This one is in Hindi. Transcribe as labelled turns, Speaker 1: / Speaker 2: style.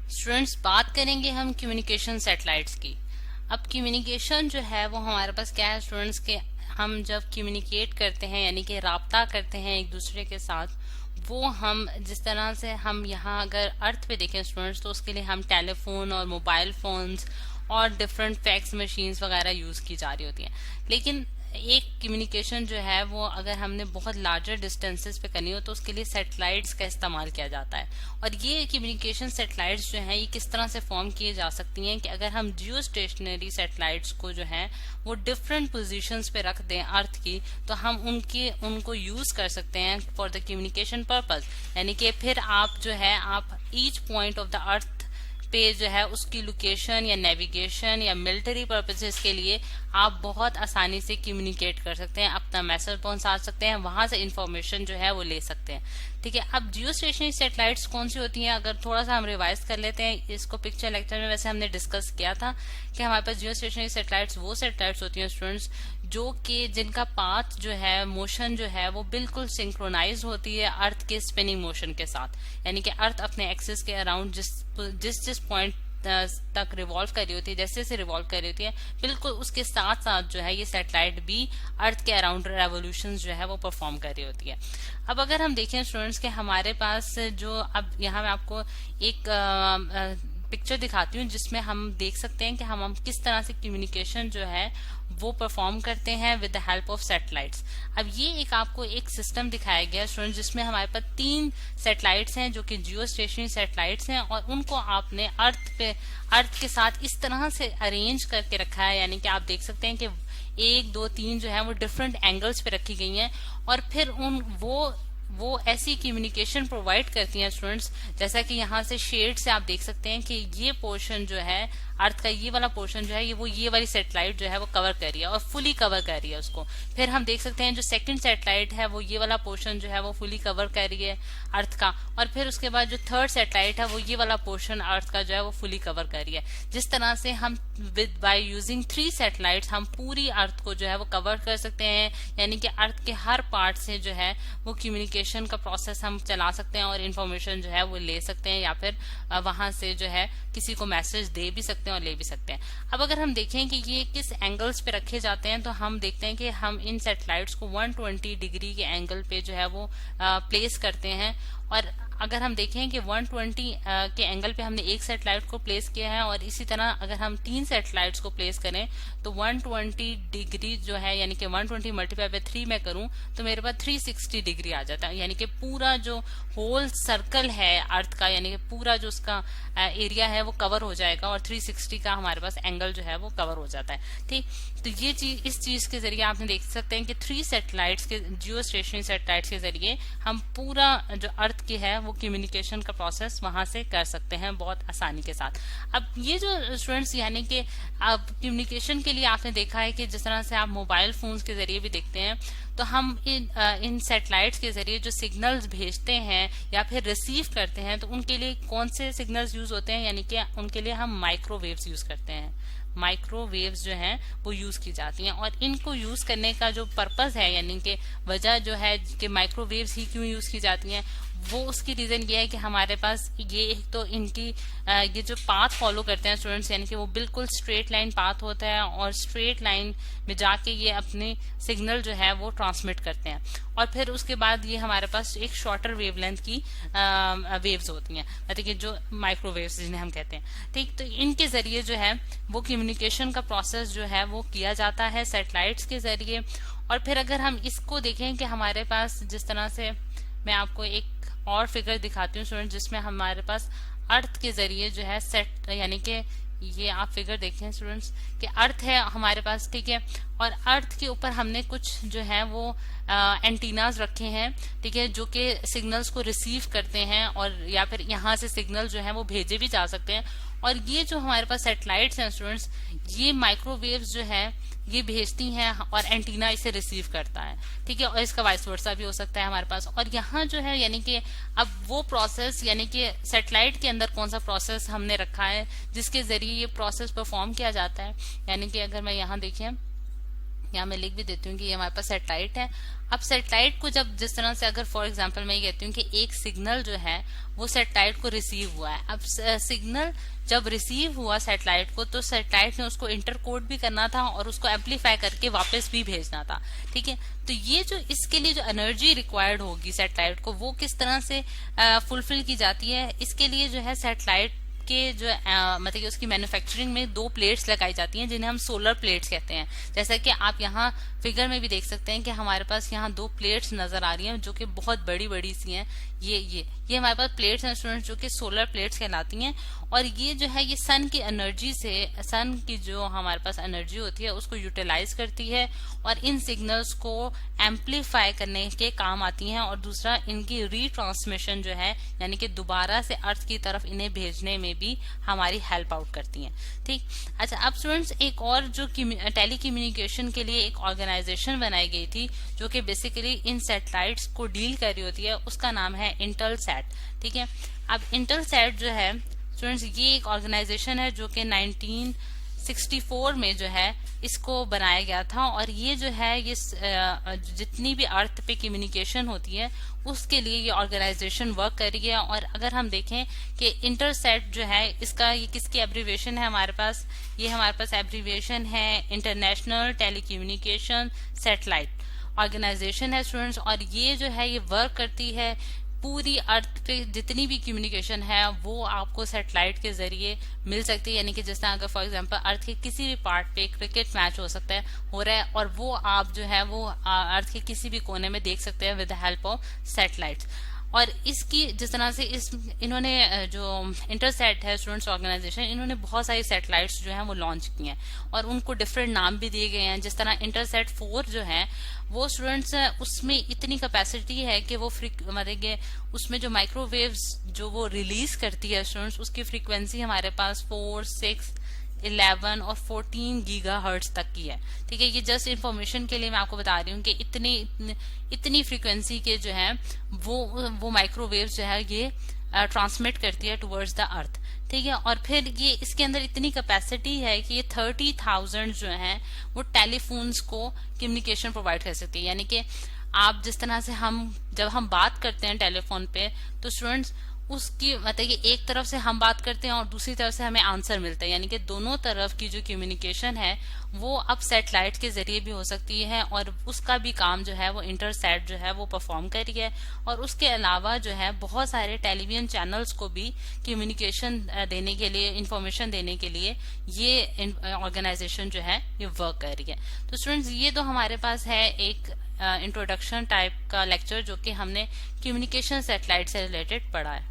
Speaker 1: स्टूडेंट्स, बात करेंगे हम कम्युनिकेशन सैटेलाइट्स की। अब कम्युनिकेशन जो है वो हमारे पास क्या है स्टूडेंट्स के, हम जब कम्युनिकेट करते हैं यानी कि राब्ता करते हैं एक दूसरे के साथ, वो हम जिस तरह से हम यहाँ अगर अर्थ पे देखें स्टूडेंट्स, तो उसके लिए हम टेलीफोन और मोबाइल फोन्स और डिफरेंट फैक्स मशीन्स वगैरह यूज की जा रही होती हैं। लेकिन एक कम्युनिकेशन जो है वो अगर हमने बहुत लार्जर डिस्टेंसेस पे करनी हो तो उसके लिए सैटेलाइट्स का इस्तेमाल किया जाता है। और ये कम्युनिकेशन सैटेलाइट्स जो हैं ये किस तरह से फॉर्म किए जा सकती हैं कि अगर हम जियो स्टेशनरी सैटेलाइट्स को जो है वो डिफरेंट पोजीशंस पे रख दें अर्थ की, तो हम उनको यूज कर सकते हैं फॉर द कम्युनिकेशन पर्पज। यानी कि फिर आप जो है आप each point of the earth पे जो है उसकी लोकेशन या नेविगेशन या मिलिट्री पर्पसेस के लिए आप बहुत आसानी से कम्युनिकेट कर सकते हैं, अपना मैसेज पहुंचा सकते हैं, वहां से इंफॉर्मेशन जो है वो ले सकते हैं। ठीक है, अब जियो स्टेशनरी सैटेलाइट्स कौन सी होती हैं, अगर थोड़ा सा हम रिवाइज कर लेते हैं इसको। पिक्चर लेक्चर में वैसे हमने डिस्कस किया था कि हमारे पास जियो स्टेशनरी सैटेलाइट्स वो सैटेलाइट्स होती हैं स्टूडेंट्स जो कि जिनका पाथ जो है मोशन जो है वो बिल्कुल सिंक्रोनाइज होती है अर्थ के स्पिनिंग मोशन के साथ। यानी कि अर्थ अपने एक्सिस के अराउंड जिस पॉइंट तक रिवॉल्व कर रही होती है, जैसे जैसे रिवॉल्व कर रही होती है, बिल्कुल उसके साथ साथ जो है ये सैटेलाइट भी अर्थ के अराउंड रेवोल्यूशन जो है वो परफॉर्म कर रही होती है। अब अगर हम देखें स्टूडेंट्स के हमारे पास जो, अब यहाँ मैं आपको एक पिक्चर दिखाती हूँ जिसमें हम देख सकते हैं कि हम किस तरह से कम्युनिकेशन जो है वो परफॉर्म करते हैं with the help of satellites. अब ये एक आपको एक सिस्टम दिखाया गया स्टूडेंट जिसमें हमारे पास 3 सैटेलाइट्स हैं जो कि जियो स्टेशनरी सैटेलाइट्स हैं, और उनको आपने अर्थ के साथ इस तरह से अरेंज करके रखा है। यानी कि आप देख सकते हैं कि 1 2 3 जो है वो डिफरेंट एंगल्स पे रखी गई हैं, और फिर वो ऐसी कम्युनिकेशन प्रोवाइड करती हैं स्टूडेंट्स, जैसा कि यहाँ से शेड से आप देख सकते हैं कि ये पोर्शन जो है अर्थ का, ये वाला पोर्शन जो है ये वाली सैटेलाइट जो है वो कवर कर रही है और फुली कवर कर रही है उसको। फिर हम देख सकते हैं जो सेकंड सैटेलाइट है वो ये वाला पोर्शन जो है वो फुली कवर कर रही है अर्थ का, और फिर उसके बाद जो थर्ड सैटेलाइट है वो ये वाला पोर्शन अर्थ का जो है वो फुली कवर कर रही है। जिस तरह से हम बाय यूजिंग 3 सैटेलाइट्स हम पूरी अर्थ को जो है वो कवर कर सकते हैं। यानी कि अर्थ के हर पार्ट से जो है वो कम्युनिकेशन का प्रोसेस हम चला सकते हैं और इन्फॉर्मेशन जो है वो ले सकते हैं, या फिर वहां से जो है किसी को मैसेज दे भी सकते हैं और ले भी सकते हैं। अब अगर हम देखें कि ये किस एंगल्स पे रखे जाते हैं, तो हम देखते हैं कि हम इन सैटेलाइट्स को 120 डिग्री के एंगल पे जो है वो प्लेस करते हैं। और अगर हम देखें कि 120 के एंगल पे हमने एक सैटेलाइट को प्लेस किया है, और इसी तरह अगर हम 3 सैटेलाइट्स को प्लेस करें तो 120 डिग्री जो है, यानी कि 120 मल्टीप्लाई बाय 3 में करूं तो मेरे पास 360 डिग्री आ जाता है। यानी कि पूरा जो होल सर्कल है अर्थ का, यानी कि पूरा जो उसका एरिया है वो कवर हो जाएगा, और 360 का हमारे पास एंगल जो है वो कवर हो जाता है। ठीक, तो ये चीज, इस चीज के जरिए आपने देख सकते हैं कि 3 सैटेलाइट्स के, जियो स्टेशनरी सैटेलाइट्स के जरिए हम पूरा जो अर्थ की है वो कम्युनिकेशन का प्रोसेस वहां से कर सकते हैं बहुत आसानी के साथ। अब ये जो स्टूडेंट्स, यानी कि अब कम्युनिकेशन के लिए आपने देखा है कि जिस तरह से आप मोबाइल फोन्स के जरिए भी देखते हैं, तो हम इन सैटेलाइट्स के जरिए जो सिग्नल्स भेजते हैं या फिर रिसीव करते हैं, तो उनके लिए कौन से सिग्नल्स यूज होते हैं, यानी कि उनके लिए हम माइक्रोवेव्स यूज करते हैं। माइक्रोवेव्स जो हैं वो यूज की जाती हैं, और इनको यूज करने का जो पर्पस है, यानी कि वजह जो है कि माइक्रोवेव्स ही क्यों यूज की जाती हैं, वो उसकी रीजन ये है कि हमारे पास ये एक तो इनकी ये जो पाथ फॉलो करते हैं स्टूडेंट्स, यानी कि वो बिल्कुल स्ट्रेट लाइन पाथ होता है, और स्ट्रेट लाइन में जाके ये अपने सिग्नल जो है वो ट्रांसमिट करते हैं, और फिर उसके बाद ये हमारे पास एक शॉर्टर वेवलेंथ की वेव्स होती हैं, मतलब कि जो माइक्रोवेव्स जिन्हें हम कहते हैं। ठीक, तो इनके जरिए जो है वो कम्युनिकेशन का प्रोसेस जो है वो किया जाता है सैटेलाइट्स के जरिए। और फिर अगर हम इसको देखें कि हमारे पास, जिस तरह से मैं आपको एक और फिगर दिखाती हूँ स्टूडेंट जिसमें हमारे पास अर्थ के जरिए जो है सेट, यानी कि ये आप फिगर देखें स्टूडेंट्स कि अर्थ है हमारे पास, ठीक है, और अर्थ के ऊपर हमने कुछ जो है वो एंटीनाज रखे हैं, ठीक है, जो कि सिग्नल्स को रिसीव करते हैं, और या फिर यहाँ से सिग्नल जो है वो भेजे भी जा सकते हैं। और ये जो हमारे पास सैटेलाइट्स हैं स्टूडेंट्स, ये माइक्रोवेव्स जो है ये भेजती हैं और एंटीना इसे रिसीव करता है, ठीक है, और इसका वाइस वर्सा भी हो सकता है हमारे पास। और यहाँ जो है, यानी कि अब वो प्रोसेस, यानी कि सैटेलाइट के अंदर कौन सा प्रोसेस हमने रखा है जिसके जरिए ये प्रोसेस परफॉर्म किया जाता है। यानी कि अगर मैं यहाँ देखें यहाँ मैं लिख भी देती हूँ कि ये हमारे पास सैटेलाइट है। अब सैटेलाइट को जब जिस तरह से अगर फॉर एग्जांपल मैं ये कहती हूँ कि एक सिग्नल जो है वो सैटेलाइट को रिसीव हुआ है। अब सिग्नल जब रिसीव हुआ सैटेलाइट को, तो सैटेलाइट ने उसको इंटरकोड भी करना था और उसको एम्पलीफाई करके वापस भी भेजना था। ठीक है, तो ये जो इसके लिए जो एनर्जी रिक्वायर्ड होगी सैटेलाइट को, वो किस तरह से फुलफिल की जाती है। इसके लिए जो है सैटेलाइट के जो मतलब कि उसकी मैन्युफैक्चरिंग में 2 प्लेट्स लगाई जाती हैं जिन्हें हम सोलर प्लेट्स कहते हैं। जैसा कि आप यहाँ फिगर में भी देख सकते हैं कि हमारे पास यहाँ 2 प्लेट्स नजर आ रही हैं जो कि बहुत बड़ी बड़ी सी हैं। ये हमारे पास प्लेट्स हैं स्टूडेंट्स जो कि सोलर प्लेट्स कहलाती हैं। और ये जो है ये सन की एनर्जी से, सन की जो हमारे पास एनर्जी होती है उसको यूटिलाइज करती है और इन सिग्नल्स को एम्पलीफाई करने के काम आती हैं। और दूसरा, इनकी रीट्रांसमिशन जो है यानी कि दोबारा से अर्थ की तरफ इन्हें भेजने में भी हमारी हेल्प आउट करती हैं। ठीक, अच्छा, अब स्टूडेंट्स एक और जो टेली कम्युनिकेशन के लिए एक ऑर्गेनाइजेशन बनाई गई थी जो कि बेसिकली इन सैटेलाइट्स को डील कर रही होती है, उसका नाम है इंटेलसैट। ठीक है, अब इंटेलसैट जो है स्टूडेंट्स ये एक ऑर्गेनाइजेशन है जो कि 1964 में जो है इसको बनाया गया था। और ये जो है ये जितनी भी अर्थ पे कम्युनिकेशन होती है उसके लिए ये ऑर्गेनाइजेशन वर्क कर रही है। और अगर हम देखें कि इंटरसैट जो है इसका ये किसकी एब्रीविएशन है हमारे पास, ये हमारे पास एब्रीविएशन है इंटरनेशनल टेलीकम्युनिकेशन सैटेलाइट ऑर्गेनाइजेशन है स्टूडेंट्स। और ये जो है ये वर्क करती है पूरी अर्थ पे जितनी भी कम्युनिकेशन है वो आपको सैटेलाइट के जरिए मिल सकती है। यानी कि जिस तरह अगर फॉर एग्जांपल अर्थ के किसी भी पार्ट पे क्रिकेट मैच हो रहा है और वो आप जो है वो अर्थ के किसी भी कोने में देख सकते हैं with the help of satellites. और इसकी जिस तरह से इन्होंने जो इंटरसैट है स्टूडेंट्स ऑर्गेनाइजेशन, इन्होंने बहुत सारी सैटेलाइट्स जो हैं वो लॉन्च की हैं और उनको डिफरेंट नाम भी दिए गए हैं। जिस तरह इंटरसैट 4 जो है वो स्टूडेंट्स उसमें इतनी कैपेसिटी है कि वो मतलब उसमें जो माइक्रोवेव्स जो वो रिलीज करती है स्टूडेंट्स, उसकी फ्रीक्वेंसी हमारे पास 4, 6, 11 और 14 गीगाहर्ट्ज तक की है। ठीक है, ये जस्ट इंफॉर्मेशन के लिए मैं आपको बता रही हूँ कि इतनी फ्रीक्वेंसी के जो है वो माइक्रोवेव्स जो है ये ट्रांसमिट करती है टुवर्ड्स द अर्थ। ठीक है, और फिर ये इसके अंदर इतनी कैपेसिटी है कि ये 30,000 जो है वो टेलीफोन्स को कम्युनिकेशन प्रोवाइड कर सकती है। यानी कि आप जिस तरह से जब हम बात करते हैं टेलीफोन पे, तो स्टूडेंट्स उसकी मतलब कि एक तरफ से हम बात करते हैं और दूसरी तरफ से हमें आंसर मिलता है। यानी कि दोनों तरफ की जो कम्युनिकेशन है वो अब सैटेलाइट के जरिए भी हो सकती है और उसका भी काम जो है वो इंटरसैट जो है वो परफॉर्म कर रही है। और उसके अलावा जो है बहुत सारे टेलीविजन चैनल्स को भी कम्युनिकेशन देने के लिए, इंफॉर्मेशन देने के लिए ये ऑर्गेनाइजेशन जो है ये वर्क कर रही है। तो स्टूडेंट्स ये तो हमारे पास है एक इंट्रोडक्शन टाइप का लेक्चर जो कि हमने कम्युनिकेशन सैटेलाइट से रिलेटेड पढ़ा है।